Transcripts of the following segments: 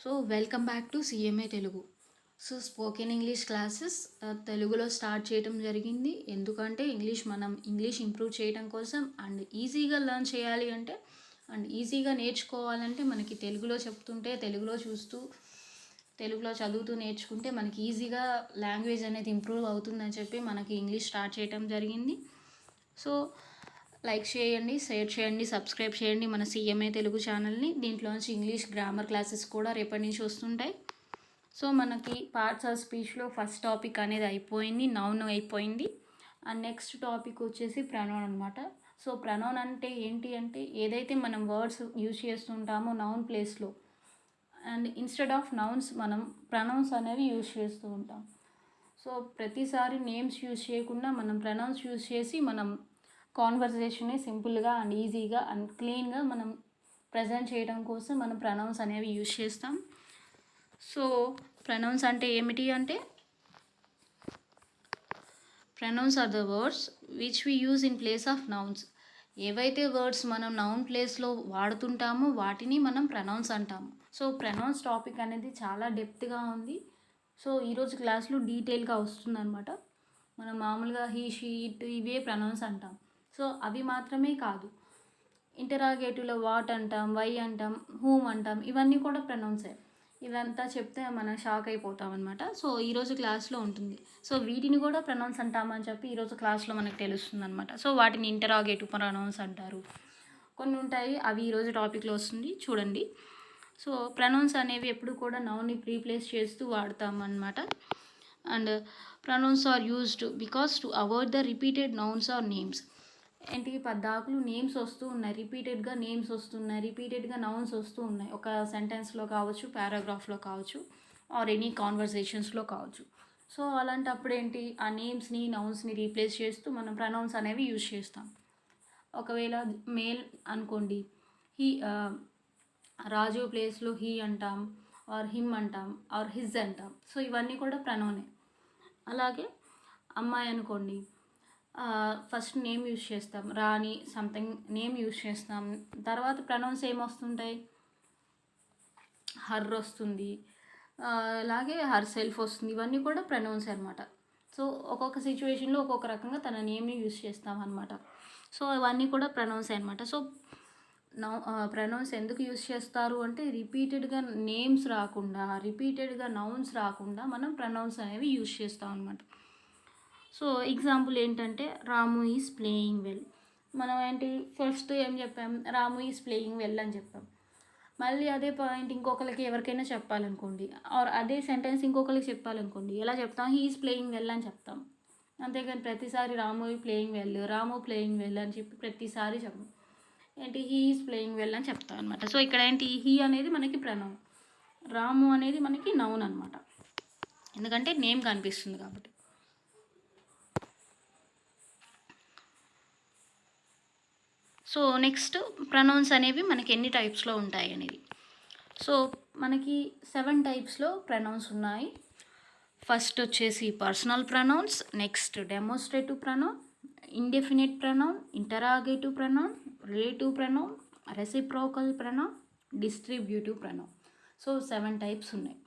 So welcome back to CMA Telugu. So spoken English classes తెలుగులో start చేయడం జరిగింది. ఎందుకంటే మనం ఇంగ్లీష్ ఇంప్రూవ్ చేయడం కోసం అండ్ ఈజీగా లెర్న్ చేయాలి అంటే అండ్ ఈజీగా నేర్చుకోవాలంటే మనకి తెలుగులో చెప్తుంటే తెలుగులో చూస్తూ తెలుగులో చదువుతూ నేర్చుకుంటే మనకి ఈజీగా లాంగ్వేజ్ అనేది ఇంప్రూవ్ అవుతుందని చెప్పి మనకి ఇంగ్లీష్ స్టార్ట్ చేయడం జరిగింది. సో లైక్ చేయండి, షేర్ చేయండి, సబ్స్క్రైబ్ చేయండి మన సిఎంఏ తెలుగు ఛానల్ని. దీంట్లోంచి ఇంగ్లీష్ గ్రామర్ క్లాసెస్ కూడా రేపటి నుంచి వస్తుంటాయి. సో మనకి పార్ట్స్ ఆఫ్ స్పీచ్లో ఫస్ట్ టాపిక్ అనేది అయిపోయింది, నౌన్ అయిపోయింది. అండ్ నెక్స్ట్ టాపిక్ వచ్చేసి ప్రనౌన్ అనమాట. సో ప్రనౌన్ అంటే ఏంటి అంటే ఏదైతే మనం వర్డ్స్ యూజ్ చేస్తుంటామో నౌన్ ప్లేస్లో అండ్ ఇన్స్టెడ్ ఆఫ్ నౌన్స్ మనం ప్రనౌన్స్ అనేవి యూజ్ చేస్తూ ఉంటాం. సో ప్రతిసారి నేమ్స్ యూజ్ చేయకుండా మనం ప్రనౌన్స్ యూజ్ చేసి మనం కాన్వర్జేషన్ని సింపుల్గా అండ్ ఈజీగా అండ్ క్లీన్గా మనం ప్రజెంట్ చేయడం కోసం మనం ప్రనౌన్స్ అనేవి యూజ్ చేస్తాం. సో ప్రనౌన్స్ అంటే ఏమిటి అంటే pronouns are the words which we use in place of nouns. ఏవైతే వర్డ్స్ మనం నౌన్ ప్లేస్లో వాడుతుంటామో వాటిని మనం ప్రనౌన్స్ అంటాము. సో ప్రనౌన్స్ టాపిక్ అనేది చాలా డెప్త్గా ఉంది. సో ఈరోజు క్లాస్లో డీటెయిల్గా వస్తుందన్నమాట. మనం మామూలుగా హీ, షీ, ఇట్ ఇవే ప్రనౌన్స్ అంటాం. సో అవి మాత్రమే కాదు, ఇంటరాగేటివ్లో వాట్ అంటాం, వై అంటాం, హూమ్ అంటాం, ఇవన్నీ కూడా ప్రనౌన్సే. ఇదంతా చెప్తే మనం షాక్ అయిపోతాం అనమాట. సో ఈరోజు క్లాస్లో ఉంటుంది. సో వీటిని కూడా ప్రనౌన్స్ అంటామని చెప్పి ఈరోజు క్లాస్లో మనకు తెలుస్తుంది అనమాట. సో వాటిని ఇంటరాగేటివ్ ప్రనౌన్స్ అంటారు. కొన్ని ఉంటాయి, అవి ఈరోజు టాపిక్లో వస్తుంది చూడండి. సో ప్రనౌన్స్ అనేవి ఎప్పుడు కూడా నౌన్ని రీప్లేస్ చేస్తూ వాడతామన్నమాట. And pronouns are used because to avoid the repeated nouns or names. ఏంటి పద్దాకులు నేమ్స్ వస్తూ ఉన్నాయి, రిపీటెడ్గా నేమ్స్ వస్తున్నాయి, రిపీటెడ్గా నౌన్స్ వస్తూ ఉన్నాయి. ఒక సెంటెన్స్లో కావచ్చు, పారాగ్రాఫ్లో కావచ్చు, ఆర్ ఎనీ కాన్వర్జేషన్స్లో కావచ్చు. సో అలాంటప్పుడు ఏంటి ఆ నేమ్స్ని నౌన్స్ని రీప్లేస్ చేస్తూ మనం ప్రనౌన్స్ అనేవి యూజ్ చేస్తాం. ఒకవేళ మేల్ అనుకోండి, హీ రాజు ప్లేస్లో హీ అంటాం, ఆర్ హిమ్ అంటాం, ఆర్ హిజ్ అంటాం. సో ఇవన్నీ కూడా ప్రనౌనే. అలాగే అమ్మాయి అనుకోండి, ఫస్ట్ నేమ్ యూజ్ చేస్తాం, రాణి సంథింగ్ నేమ్ యూజ్ చేస్తాం. తర్వాత ప్రనౌన్స్ ఏమొస్తుంటాయి, హర్ వస్తుంది, అలాగే హర్ సెల్ఫ్ వస్తుంది. ఇవన్నీ కూడా ప్రనౌన్స్ అనమాట. సో ఒక్కొక్క సిచ్యువేషన్లో ఒక్కొక్క రకంగా తన నేమ్ని యూజ్ చేస్తాం అనమాట. సో ఇవన్నీ కూడా ప్రనౌన్స్ అనమాట. సో ప్రనౌన్స్ ఎందుకు యూజ్ చేస్తారు అంటే రిపీటెడ్గా నేమ్స్ రాకుండా, రిపీటెడ్గా నౌన్స్ రాకుండా మనం ప్రనౌన్స్ అనేవి యూజ్ చేస్తాం అనమాట. సో ఎగ్జాంపుల్ ఏంటంటే రాము ఈజ్ ప్లేయింగ్ వెల్. మనం ఏంటి ఫస్ట్ ఏం చెప్పాం, రాము ఈజ్ ప్లేయింగ్ వెల్ అని చెప్పాం. మళ్ళీ అదే పాయింట్ ఇంకొకరికి ఎవరికైనా చెప్పాలనుకోండి, ఆర్ అదే సెంటెన్స్ ఇంకొకరికి చెప్పాలనుకోండి, ఎలా చెప్తాం, హీ ఈజ్ ప్లేయింగ్ వెల్ అని చెప్తాం. అంతేగాని ప్రతిసారి రాము ప్లేయింగ్ వెల్, రాము ప్లేయింగ్ వెల్ అని చెప్పి ప్రతిసారి చెప్పం. ఏంటి హీ ఈజ్ ప్లేయింగ్ వెల్ అని చెప్తాం అనమాట. సో ఇక్కడ ఏంటి హీ అనేది మనకి ప్రనౌన్, రాము అనేది మనకి నౌన్ అనమాట, ఎందుకంటే నేమ్ కనిపిస్తుంది కాబట్టి. సో నెక్స్ట్ ప్రనౌన్స్ అనేవి మనకి ఎన్ని టైప్స్లో ఉంటాయి అనేది. సో మనకి 7 టైప్స్లో ప్రనౌన్స్ ఉన్నాయి. ఫస్ట్ వచ్చేసి personal pronouns, next demonstrative pronoun, indefinite pronoun, interrogative pronoun, relative pronoun, reciprocal pronoun, distributive pronoun. So 7 types ఉన్నాయి.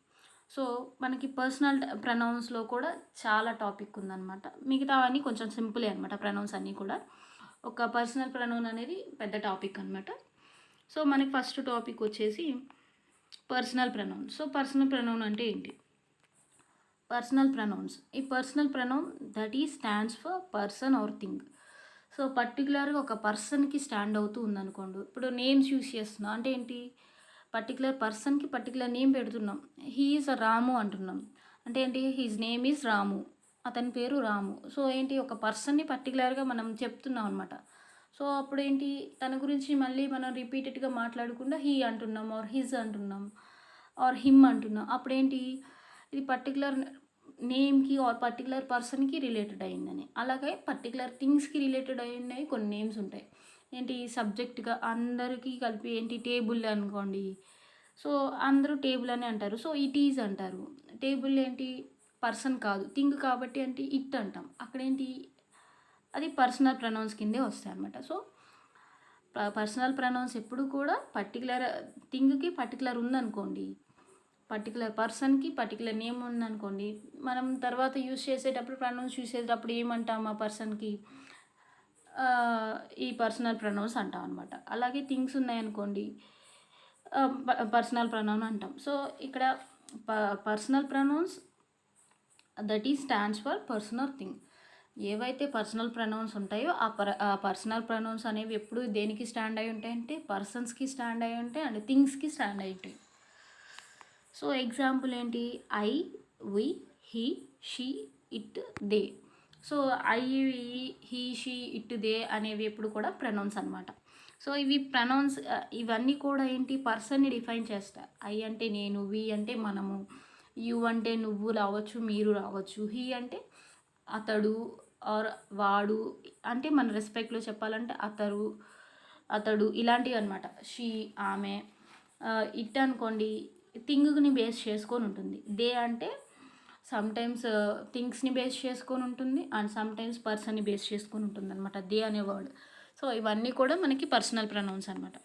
సో మనకి పర్సనల్ ప్రనౌన్స్లో కూడా చాలా టాపిక్ ఉందన్నమాట. మిగతావన్నీ కొంచెం సింపులే అనమాట. ప్రనౌన్స్ అన్నీ కూడా ఒక పర్సనల్ ప్రనౌన్ అనేది పెద్ద టాపిక్ అనమాట. సో మనకి ఫస్ట్ టాపిక్ వచ్చేసి personal pronoun. So personal pronoun అంటే ఏంటి, పర్సనల్ ప్రనౌన్స్, ఈ పర్సనల్ ప్రనౌన్ దట్ ఈ stands for person are thing. So పర్టికులర్గా ఒక పర్సన్కి స్టాండ్ అవుతూ ఉందనుకోండి. ఇప్పుడు నేమ్స్ యూజ్ చేస్తున్నాం అంటే ఏంటి, పర్టికులర్ పర్సన్కి పర్టికులర్ నేమ్ పెడుతున్నాం. హీ ఈజ్ రాము అంటున్నాం అంటే ఏంటి, హిజ్ నేమ్ ఈజ్ రాము, అతని పేరు రాము. సో ఏంటి ఒక పర్సన్ని పర్టికులర్గా మనం చెప్తున్నాం అనమాట. సో అప్పుడు ఏంటి తన గురించి మళ్ళీ మనం రిపీటెడ్గా మాట్లాడకుండా హీ అంటున్నాం, ఆర్ హిజ్ అంటున్నాం, ఆర్ హిమ్ అంటున్నాం. అప్పుడేంటి ఇది పర్టికులర్ నేమ్కి ఆర్ పర్టికులర్ పర్సన్కి రిలేటెడ్ అయిందని. అలాగే పర్టికులర్ థింగ్స్కి రిలేటెడ్ అయినాయి కొన్ని నేమ్స్ ఉంటాయి. ఏంటి సబ్జెక్ట్గా అందరికీ కలిపి ఏంటి టేబుల్ అనుకోండి, సో అందరూ టేబుల్ అని అంటారు. సో ఇట్ ఈజ్ అంటారు. టేబుల్ ఏంటి పర్సన్ కాదు, థింగ్ కాబట్టి అంటే ఇట్ అంటాం. అక్కడేంటి అది పర్సనల్ ప్రనౌన్స్ కిందే వస్తాయి అన్నమాట. సో పర్సనల్ ప్రనౌన్స్ ఎప్పుడు కూడా పర్టికులర్ థింగ్కి పర్టికులర్ ఉందనుకోండి, పర్టికులర్ పర్సన్కి పర్టికులర్ నేమ్ ఉందనుకోండి, మనం తర్వాత యూస్ చేసేటప్పుడు ప్రొనౌన్స్ చూసేటప్పుడు ఏమంటాం ఆ పర్సన్కి, ఈ పర్సనల్ ప్రొనౌన్స్ అంటాం అనమాట. అలాగే థింగ్స్ ఉన్నాయనుకోండి, పర్సనల్ ప్రొనౌన్ అంటాం. సో ఇక్కడ personal pronouns that is stands for person are thing. ఏవైతే పర్సనల్ ప్రొనౌన్స్ ఉంటాయో ఆ పర్సనల్ ప్రొనౌన్స్ అనేవి ఎప్పుడు దేనికి స్టాండ్ అయి ఉంటాయంటే పర్సన్స్కి స్టాండ్ అయి ఉంటాయి అండ్ థింగ్స్కి స్టాండ్ అయి ఉంటాయి. సో ఎగ్జాంపుల్ ఏంటి, I, we, he, she, it, they. So I, he, she, it, they అనేవి ఎప్పుడు కూడా ప్రొనౌన్స్ అనమాట. సో ఇవి ప్రొనౌన్స్ ఇవన్నీ కూడా ఏంటి, పర్సన్ని డిఫైన్ చేస్తాయి. ఐ అంటే నేను, వి అంటే మనము, యు అంటే నువ్వు రావచ్చు, మీరు రావచ్చు, హీ అంటే అతడు ఆర్ వాడు, అంటే మన రెస్పెక్ట్లో చెప్పాలంటే అతడు ఇలాంటివి అనమాట. షీ ఆమె. ఇట్ అనుకోండి థింగ్ని బేస్ చేసుకొని ఉంటుంది. దే అంటే సమ్టైమ్స్ థింగ్స్ని బేస్ చేసుకొని ఉంటుంది అండ్ సమ్టైమ్స్ పర్సన్ని బేస్ చేసుకొని ఉంటుంది అనమాట దే అనే వర్డ్. సో ఇవన్నీ కూడా మనకి పర్సనల్ ప్రొనౌన్స్ అనమాట.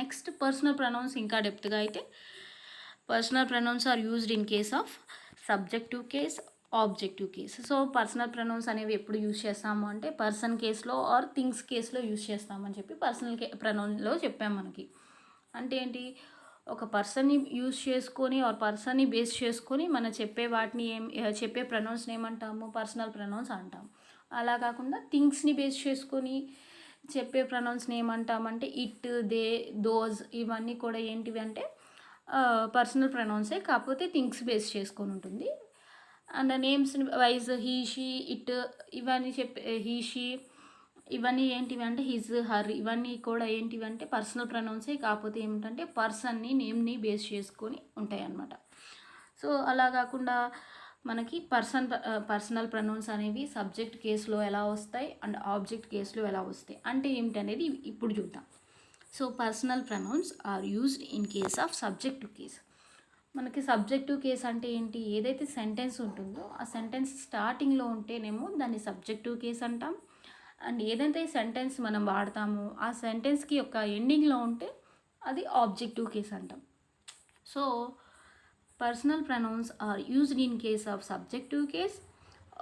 నెక్స్ట్ పర్సనల్ ప్రొనౌన్స్ ఇంకా డెప్త్గా అయితే, personal pronouns are used in case of subjective case, objective case. So personal pronouns అనేవి ఎప్పుడు యూజ్ చేస్తాము అంటే పర్సన్ కేస్లో ఆర్ థింగ్స్ కేస్లో యూజ్ చేస్తామని చెప్పి పర్సనల్ ప్రొనౌన్లో చెప్పాము మనకి. అంటే ఏంటి, ఒక పర్సన్ని యూజ్ చేసుకొని ఆర్ పర్సన్ని బేస్ చేసుకొని మనం చెప్పే వాటిని చెప్పే ప్రొనౌన్స్ని ఏమంటాము, పర్సనల్ ప్రొనౌన్స్ అంటాం. అలా కాకుండా థింగ్స్ని బేస్ చేసుకొని చెప్పే ప్రొనౌన్స్ని ఏమంటామంటే ఇట్, దే, దోస్, ఇవన్నీ కూడా ఏంటివి అంటే పర్సనల్ ప్రొనౌన్సే, కాకపోతే థింగ్స్ బేస్ చేసుకొని ఉంటుంది. And names wise he, she, it ఇవన్నీ హీ, షీ ఇవన్నీ ఏంటివి అంటే హిజ్, హర్, ఇవన్నీ కూడా ఏంటివి అంటే పర్సనల్ ప్రొనౌన్సే, కాకపోతే ఏమిటంటే పర్సన్ని నేమ్ని బేస్ చేసుకొని ఉంటాయి అన్నమాట. సో అలా కాకుండా మనకి పర్సనల్ ప్రొనౌన్స్ అనేవి సబ్జెక్ట్ కేసులో ఎలా వస్తాయి అండ్ ఆబ్జెక్ట్ కేసులో ఎలా వస్తాయి అంటే ఏమిటనేది ఇప్పుడు చూద్దాం. So personal pronouns are used in case of subjective case. మనకి సబ్జెక్టివ్ కేస్ అంటే ఏంటి, ఏదైతే సెంటెన్స్ ఉంటుందో ఆ సెంటెన్స్ స్టార్టింగ్లో ఉంటేనేమో దాన్ని సబ్జెక్టివ్ కేస్ అంటాం. అండ్ ఏదైతే సెంటెన్స్ మనం వాడతామో ఆ సెంటెన్స్కి యొక్క ఎండింగ్లో ఉంటే అది ఆబ్జెక్టివ్ కేస్ అంటాం. So personal pronouns are used in case of subjective case,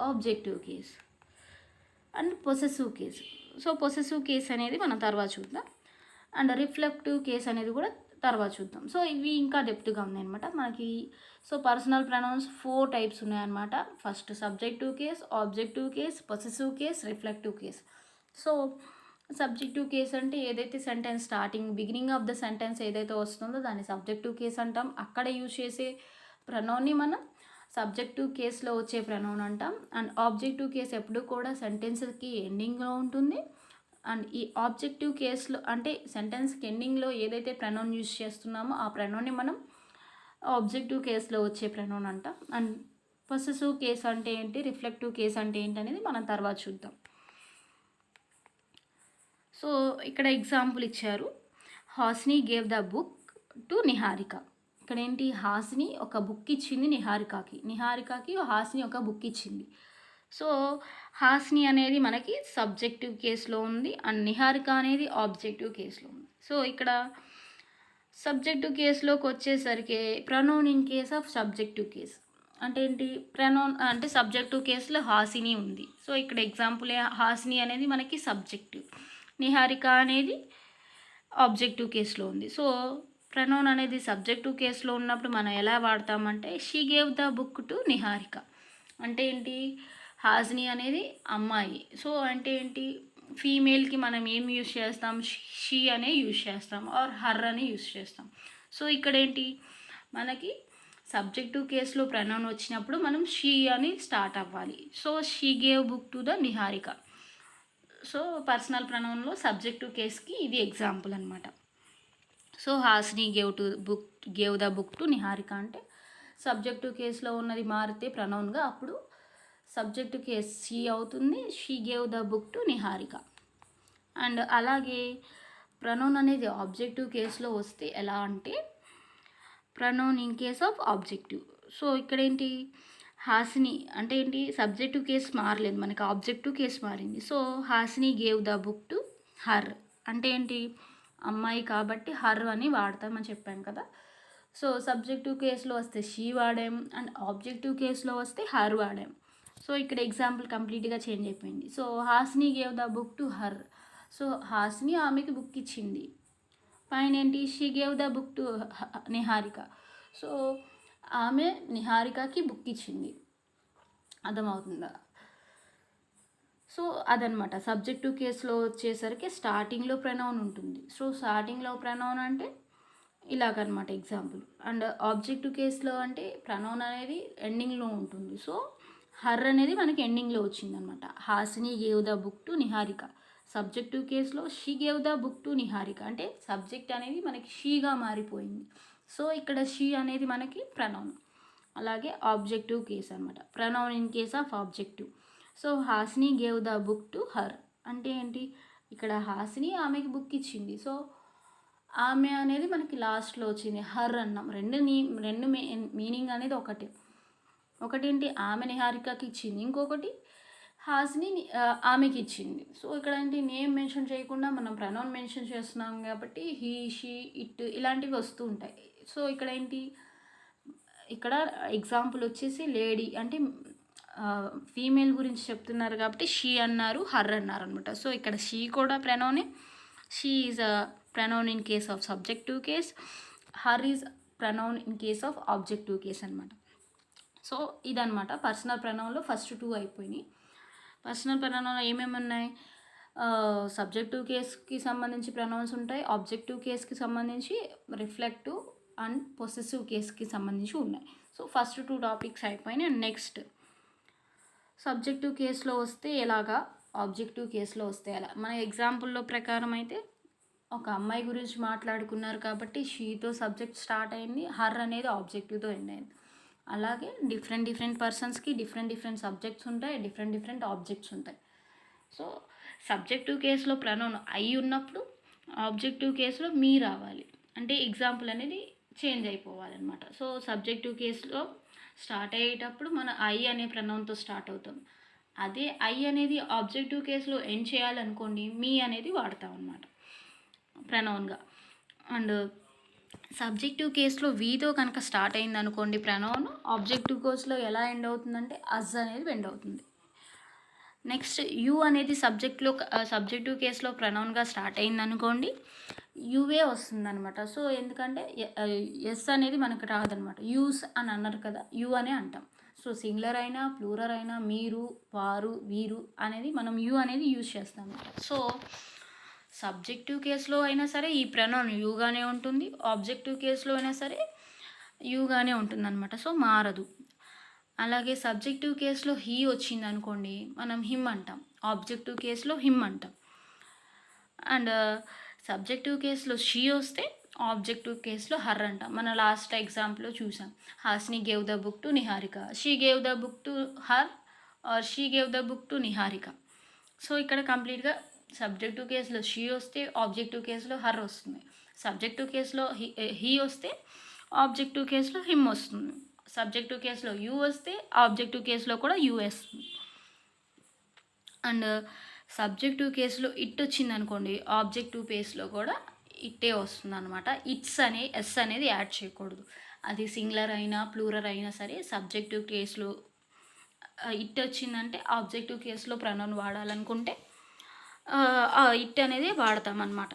objective case and possessive case. So possessive case అనేది మనం తర్వాత చూద్దాం. అండ్ రిఫ్లెక్టివ్ కేస్ అనేది కూడా తర్వాత చూద్దాం. సో ఇవి ఇంకా డెప్త్గా ఉన్నాయన్నమాట మనకి. సో పర్సనల్ ప్రొనౌన్స్ 4 టైప్స్ ఉన్నాయన్నమాట. First subjective case, objective case, possessive case, reflective case. So subjective case అంటే ఏదైతే sentence beginning of the sentence ఏదైతే వస్తుందో దాన్ని సబ్జెక్టివ్ కేస్ అంటాం. అక్కడ యూజ్ చేసే ప్రొనౌన్ని మనం సబ్జెక్టివ్ కేస్లో వచ్చే ప్రొనౌన్ అంటాం. అండ్ ఆబ్జెక్టివ్ కేస్ ఎప్పుడు కూడా సెంటెన్స్కి ఎండింగ్లో ఉంటుంది. అండ్ ఈ ఆబ్జెక్టివ్ కేస్లో అంటే సెంటెన్స్కి ఎండింగ్లో ఏదైతే ప్రొనౌన్ యూజ్ చేస్తున్నామో ఆ ప్రొనౌన్ని మనం ఆబ్జెక్టివ్ కేస్లో వచ్చే ప్రొనౌన్ అంటాం. అండ్ పొసెసివ్ కేస్ అంటే ఏంటి, రిఫ్లెక్టివ్ కేస్ అంటే ఏంటి అనేది మనం తర్వాత చూద్దాం. సో ఇక్కడ ఎగ్జాంపుల్ ఇచ్చారు, Hasini gave the book to Niharika. ఇక్కడ ఏంటి, హాసిని ఒక బుక్ ఇచ్చింది నిహారికకి హాసిని ఒక బుక్ ఇచ్చింది. సో హాసిని అనేది మనకి సబ్జెక్టివ్ కేస్లో ఉంది అండ్ నిహారిక అనేది ఆబ్జెక్టివ్ కేస్లో ఉంది. సో ఇక్కడ సబ్జెక్టివ్ కేస్లోకి వచ్చేసరికి pronoun in case of subjective case అంటే ఏంటి, ప్రొనౌన్ అంటే సబ్జెక్టివ్ కేసులో హాసిని ఉంది. సో ఇక్కడ ఎగ్జాంపుల్ హాసిని అనేది మనకి సబ్జెక్టివ్, నిహారిక అనేది ఆబ్జెక్టివ్ కేసులో ఉంది. సో ప్రొనౌన్ అనేది సబ్జెక్టివ్ కేసులో ఉన్నప్పుడు మనం ఎలా వాడతామంటే she gave the book to Niharika. అంటే ఏంటి, హాసిని అనేది అమ్మాయి. సో అంటే ఏంటి, ఫీమేల్కి మనం ఏం యూజ్ చేస్తాం, షీ అనే యూజ్ చేస్తాం ఆర్ హర్ అని యూజ్ చేస్తాం. సో ఇక్కడ ఏంటి, మనకి సబ్జెక్టివ్ కేసులో ప్రొనౌన్ వచ్చినప్పుడు మనం షీ అని స్టార్ట్ అవ్వాలి. So she gave book to the Niharika. So personal ప్రొనౌన్లో సబ్జెక్టివ్ కేస్కి ఇది ఎగ్జాంపుల్ అనమాట. So Hasini gave the book to Niharika అంటే సబ్జెక్టివ్ కేసులో ఉన్నది మారితే ప్రొనౌన్గా అప్పుడు సబ్జెక్టివ్ కేస్ షీ అవుతుంది, she gave the book to Niharika. And అలాగే ప్రొనౌన్ అనేది ఆబ్జెక్టివ్ కేసులో వస్తే ఎలా అంటే pronoun in case of objective. So ఇక్కడ ఏంటి, హాసిని అంటే ఏంటి, సబ్జెక్టివ్ కేస్ మారలేదు మనకి, ఆబ్జెక్టివ్ కేస్ మారింది. So Hasini gave the book to her అంటే ఏంటి, అమ్మాయి కాబట్టి హర్ అని వాడతామని చెప్పాను కదా. సో సబ్జెక్టివ్ కేసులో వస్తే షీ వాడాం అండ్ ఆబ్జెక్టివ్ కేసులో వస్తే హర్ వాడాం. సో ఇక్కడ ఎగ్జాంపుల్ కంప్లీట్గా చేంజ్ అయిపోయింది. So Hasini gave the book to her. So Hasini ఆమెకి బుక్ ఇచ్చింది. పైన ఏంటి, she gave the book to Niharika. So ఆమె నిహారికకి బుక్ ఇచ్చింది. అర్థమవుతుందా? సో అదనమాట. సబ్జెక్టివ్ కేసులో వచ్చేసరికి స్టార్టింగ్లో ప్రనౌన్ ఉంటుంది. సో స్టార్టింగ్లో ప్రనౌన్ అంటే ఇలాగనమాట ఎగ్జాంపుల్. అండ్ ఆబ్జెక్టివ్ కేసులో అంటే ప్రనౌన్ అనేది ఎండింగ్లో ఉంటుంది. సో హర్ అనేది మనకి ఎండింగ్లో వచ్చిందనమాట. Hasini gave the book to Niharika. Subjective కేసులో she gave the book to Niharika అంటే సబ్జెక్ట్ అనేది మనకి షీగా మారిపోయింది. సో ఇక్కడ షీ అనేది మనకి ప్రనౌన్. అలాగే ఆబ్జెక్టివ్ కేస్ అనమాట, pronoun in case of objective. So Hasini gave the book to her అంటే ఏంటి, ఇక్కడ హాసిని ఆమెకి బుక్ ఇచ్చింది. సో ఆమె అనేది మనకి లాస్ట్లో వచ్చింది. హర్ అన్నాం. రెండు మీనింగ్ అనేది ఒకటేంటి, ఆమె నిహారికకి ఇచ్చింది, ఇంకొకటి హాసిని ఆమెకి ఇచ్చింది. సో ఇక్కడ ఏంటి, నేమ్ మెన్షన్ చేయకుండా మనం ప్రనౌన్ మెన్షన్ చేస్తున్నాం కాబట్టి హీ, షీ, ఇట్ ఇలాంటివి వస్తూ ఉంటాయి. సో ఇక్కడ ఏంటి, ఇక్కడ ఎగ్జాంపుల్ వచ్చేసి లేడీ అంటే ఫీమేల్ గురించి చెప్తున్నారు కాబట్టి షీ అన్నారు, హర్ అన్నారు అనమాట. సో ఇక్కడ షీ కూడా ప్రనౌనే. She is a pronoun in case of subjective case, her is pronoun in case of objective case అనమాట. సో ఇదనమాట పర్సనల్ ప్రనౌన్లో ఫస్ట్ 2 అయిపోయినాయి. పర్సనల్ ప్రనౌన్లో ఏమేమి ఉన్నాయి, సబ్జెక్టివ్ కేస్కి సంబంధించి ప్రనౌన్స్ ఉంటాయి, ఆబ్జెక్టివ్ కేస్కి సంబంధించి, రిఫ్లెక్టివ్ అండ్ పొసెసివ్ కేస్కి సంబంధించి ఉన్నాయి. సో ఫస్ట్ 2 టాపిక్స్ అయిపోయినాయి. నెక్స్ట్ సబ్జెక్టివ్ కేసులో వస్తే ఎలాగా, ఆబ్జెక్టివ్ కేసులో వస్తే ఎలా. మన ఎగ్జాంపుల్లో ప్రకారం అయితే ఒక అమ్మాయి గురించి మాట్లాడుకున్నారు కాబట్టి షీతో సబ్జెక్ట్ స్టార్ట్ అయింది, హర్ అనేది ఆబ్జెక్టివ్తో ఎండ్ అయింది. అలాగే డిఫరెంట్ పర్సన్స్కి డిఫరెంట్ సబ్జెక్ట్స్ ఉంటాయి, డిఫరెంట్ ఆబ్జెక్ట్స్ ఉంటాయి. సో సబ్జెక్టివ్ కేసులో ప్రనౌన్ అయి ఉన్నప్పుడు ఆబ్జెక్టివ్ కేసులో మీ రావాలి, అంటే ఎగ్జాంపుల్ అనేది చేంజ్ అయిపోవాలన్నమాట. సో సబ్జెక్టివ్ కేసులో స్టార్ట్ అయ్యేటప్పుడు మన ఐ అనే ప్రనౌన్తో స్టార్ట్ అవుతాం. అదే ఐ అనేది ఆబ్జెక్టివ్ కేసులో ఎండ్ చేయాలనుకోండి మీ అనేది వాడతాం అన్నమాట ప్రనౌన్గా. అండ్ సబ్జెక్టివ్ కేసులో వీతో కనుక స్టార్ట్ అయింది అనుకోండి ప్రనౌన్, ఆబ్జెక్టివ్ కేసులో ఎలా ఎండ్ అవుతుందంటే అజ్ అనేది ఎండ్ అవుతుంది. నెక్స్ట్ యూ అనేది సబ్జెక్టివ్ కేసులో ప్రనౌన్గా స్టార్ట్ అయింది అనుకోండి యువే వస్తుంది అనమాట. సో ఎందుకంటే ఎస్ అనేది మనకు రాదనమాట. యూస్ అని అన్నారు కదా, యూ అనే అంటాం. సో సింగులర్ అయినా ప్లూరల్ అయినా మీరు, వారు, వీరు అనేది మనం యూ అనేది యూజ్ చేస్తాం అనమాట. సో సబ్జెక్టివ్ కేసులో అయినా సరే ఈ ప్రనౌన్ యూగానే ఉంటుంది, ఆబ్జెక్టివ్ కేసులో అయినా సరే యూగానే ఉంటుంది అనమాట. సో మారదు. అలాగే సబ్జెక్టివ్ కేసులో హీ వచ్చింది అనుకోండి మనం హిమ్ అంటాం, ఆబ్జెక్టివ్ కేసులో హిమ్ అంటాం. అండ్ సబ్జెక్టివ్ కేసులో షీ వస్తే ఆబ్జెక్టివ్ కేసులో హర్ అంటాం. మన లాస్ట్ ఎగ్జాంపుల్లో చూసాం, Hasini gave the book to Niharika, she gave the book to her or she gave the book to Niharika. So ఇక్కడ కంప్లీట్గా సబ్జెక్టివ్ కేసులో షీ వస్తే ఆబ్జెక్టివ్ కేసులో హర్ వస్తుంది, సబ్జెక్టివ్ కేసులో హీ వస్తే ఆబ్జెక్టివ్ కేసులో హిమ్ వస్తుంది, సబ్జెక్టివ్ కేసులో యూ వస్తే ఆబ్జెక్టివ్ కేసులో కూడా యూ వస్తుంది. అండ్ సబ్జెక్టివ్ కేసులో ఇట్ వచ్చింది అనుకోండి ఆబ్జెక్టివ్ కేసులో కూడా ఇట్టే వస్తుంది అనమాట. ఎస్ అనేది యాడ్ చేయకూడదు. అది సింగులర్ అయినా ప్లూరల్ అయినా సరే సబ్జెక్టివ్ కేసులో ఇట్ వచ్చిందంటే ఆబ్జెక్టివ్ కేసులో ప్రనౌన్ వాడాలనుకుంటే ఇట్ అనేది వాడతామన్నమాట.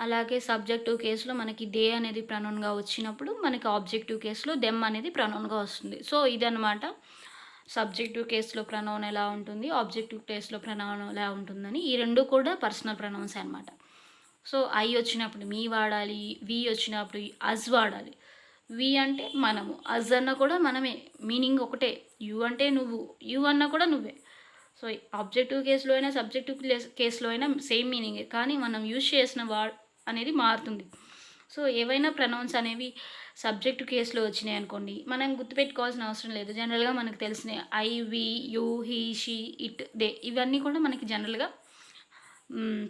అలాగే సబ్జెక్టివ్ కేసులో మనకి దే అనేది ప్రనౌన్గా వచ్చినప్పుడు మనకి ఆబ్జెక్టివ్ కేసులో దెమ్ అనేది ప్రనౌన్గా వస్తుంది. సో ఇదన్నమాట సబ్జెక్టివ్ కేసులో ప్రనౌన్ ఎలా ఉంటుంది, ఆబ్జెక్టివ్ కేసులో ప్రనౌన్ ఎలా ఉంటుందని. ఈ రెండు కూడా పర్సనల్ ప్రనౌన్స్ అనమాట. సో ఐ వచ్చినప్పుడు మీ వాడాలి, వి వచ్చినప్పుడు అజ్ వాడాలి. వి అంటే మనము, అజ్ అన్న కూడా మనమే, మీనింగ్ ఒకటే. యు అంటే నువ్వు, యు అన్న కూడా నువ్వే. సో ఆబ్జెక్టివ్ కేసులో అయినా సబ్జెక్టివ్ కేసులో అయినా సేమ్ మీనింగే, కానీ మనం యూజ్ చేసిన వర్డ్ అనేది మారుతుంది. సో ఏవైనా ప్రనౌన్స్ అనేవి సబ్జెక్టు కేసులో వచ్చినాయి అనుకోండి మనం గుర్తుపెట్టుకోవాల్సిన అవసరం లేదు. జనరల్గా మనకు తెలిసినాయి I, we, you, he, she, it, they ఇవన్నీ కూడా మనకి జనరల్గా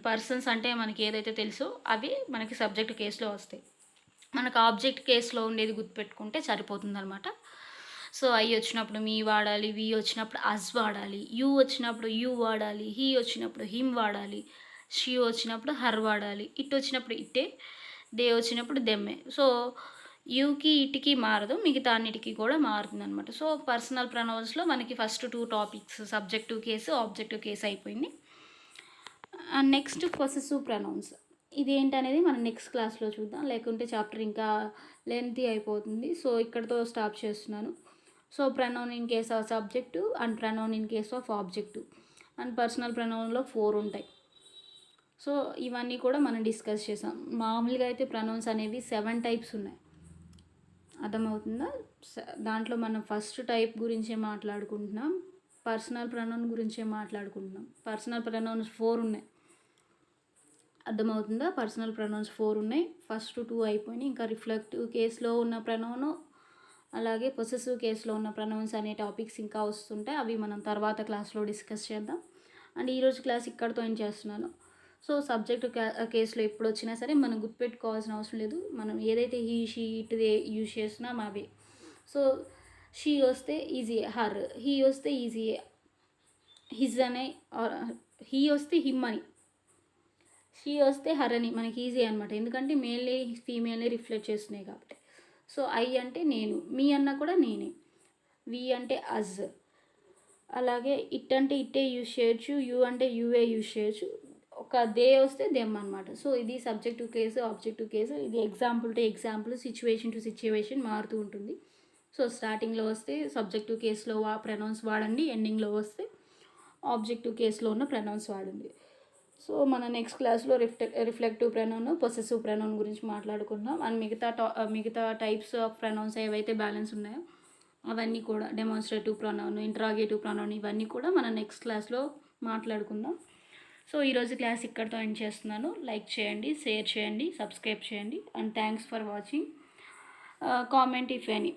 పర్సన్స్ అంటే మనకి ఏదైతే తెలుసో అవి మనకి సబ్జెక్ట్ కేసులో వస్తాయి. మనకు ఆబ్జెక్ట్ కేసులో ఉండేది గుర్తుపెట్టుకుంటే సరిపోతుంది అనమాట. సో ఐ వచ్చినప్పుడు మీ వాడాలి, వి వచ్చినప్పుడు అజ్ వాడాలి, యూ వచ్చినప్పుడు యూ వాడాలి, హీ వచ్చినప్పుడు హిమ్ వాడాలి, షీ వచ్చినప్పుడు హర్ వాడాలి, ఇట్ వచ్చినప్పుడు ఇట్టే, దే వచ్చినప్పుడు దెమ్మే. సో యూకి ఇటుకి మారదు, మిగతా అన్నిటికి కూడా మారుతుందనమాట. సో పర్సనల్ ప్రొనౌన్స్‌లో మనకి first 2 topics subjective case, objective case అయిపోయింది. And next possessive pronouns. ఇదేంటనేది మనం నెక్స్ట్ క్లాస్‌లో చూద్దాం. లేకుంటే చాప్టర్ ఇంకా లెంతీ అయిపోతుంది. సో ఇక్కడితో స్టాప్ చేస్తున్నాను. So pronoun in case of subjective and pronoun in case of objective and personal ప్రొనౌన్‌లో 4 ఉంటాయి. సో ఇవన్నీ కూడా మనం డిస్కస్ చేసాం. మామూలుగా అయితే ప్రొనౌన్స్ అనేవి 7 టైప్స్ ఉన్నాయి. అర్థమవుతుందా? దాంట్లో మనం ఫస్ట్ టైప్ గురించే మాట్లాడుకుంటున్నాం. పర్సనల్ ప్రొనౌన్ గురించే మాట్లాడుకుంటున్నాం. పర్సనల్ ప్రొనౌన్స్ 4 ఉన్నాయి. అర్థమవుతుందా? పర్సనల్ ప్రొనౌన్స్ 4 ఉన్నాయి. ఫస్ట్ 2 అయిపోయినాయి. ఇంకా రిఫ్లెక్టివ్ కేసులో ఉన్న ప్రొనౌన్, అలాగే పొసెసివ్ కేసులో ఉన్న ప్రొనౌన్స్ అనే టాపిక్స్ ఇంకా వస్తుంటాయి. అవి మనం తర్వాత క్లాస్లో డిస్కస్ చేద్దాం. అండ్ ఈరోజు క్లాస్ ఇక్కడితో ఎండ్ చేస్తున్నాను. సో సబ్జెక్టు కేసులో ఎప్పుడు వచ్చినా సరే మనం గుర్తుపెట్టుకోవాల్సిన అవసరం లేదు. మనం ఏదైతే హీ, షీ, ఇట్ యూజ్ చేస్తున్నాం అవే. సో షీ వస్తే ఈజీయే హర్, హీ వస్తే ఈజీయే హిజ్ అనే, హీ వస్తే హిమ్ అని, షీ వస్తే హర్ అని మనకి ఈజీ అనమాట. ఎందుకంటే మేల్ని ఫీమేల్ని రిఫ్లెక్ట్ చేస్తున్నాయి కాబట్టి. సో ఐ అంటే నేను, మీ అన్న కూడా నేనే, వి అంటే అజ్, అలాగే ఇట్ అంటే ఇట్టే యూజ్ చేయొచ్చు, యూ అంటే యూఏ యూజ్ చేయొచ్చు, ఒక దే వస్తే దెమ్ అనమాట. సో ఇది సబ్జెక్టివ్ కేసు, ఆబ్జెక్టివ్ కేసు. ఇది example to example, situation to situation మారుతూ ఉంటుంది. సో స్టార్టింగ్లో వస్తే సబ్జెక్టివ్ కేసులో ప్రొనౌన్స్ వాడండి, ఎండింగ్లో వస్తే ఆబ్జెక్టివ్ కేసులో ఉన్న ప్రొనౌన్స్ వాడండి. సో మన నెక్స్ట్ క్లాస్లో రిఫ్లెక్టివ్ ప్రొనౌన్, పొసెసివ్ ప్రొనౌన్ గురించి మాట్లాడుకుందాం. అండ్ మిగతా టైప్స్ ఆఫ్ ప్రొనౌన్స్ ఏవైతే బ్యాలెన్స్ ఉన్నాయో అవన్నీ కూడా, డెమాన్స్ట్రేటివ్ ప్రొనౌన్, ఇంటరాగేటివ్ ప్రొనౌన్, ఇవన్నీ కూడా మనం నెక్స్ట్ క్లాస్లో మాట్లాడుకుందాం. సో ఈరోజు క్లాస్ ఇక్కడితో ఎండ్ చేస్తున్నాను. లైక్ చేయండి, షేర్ చేయండి, సబ్స్క్రైబ్ చేయండి. And thanks for watching. Comment if any.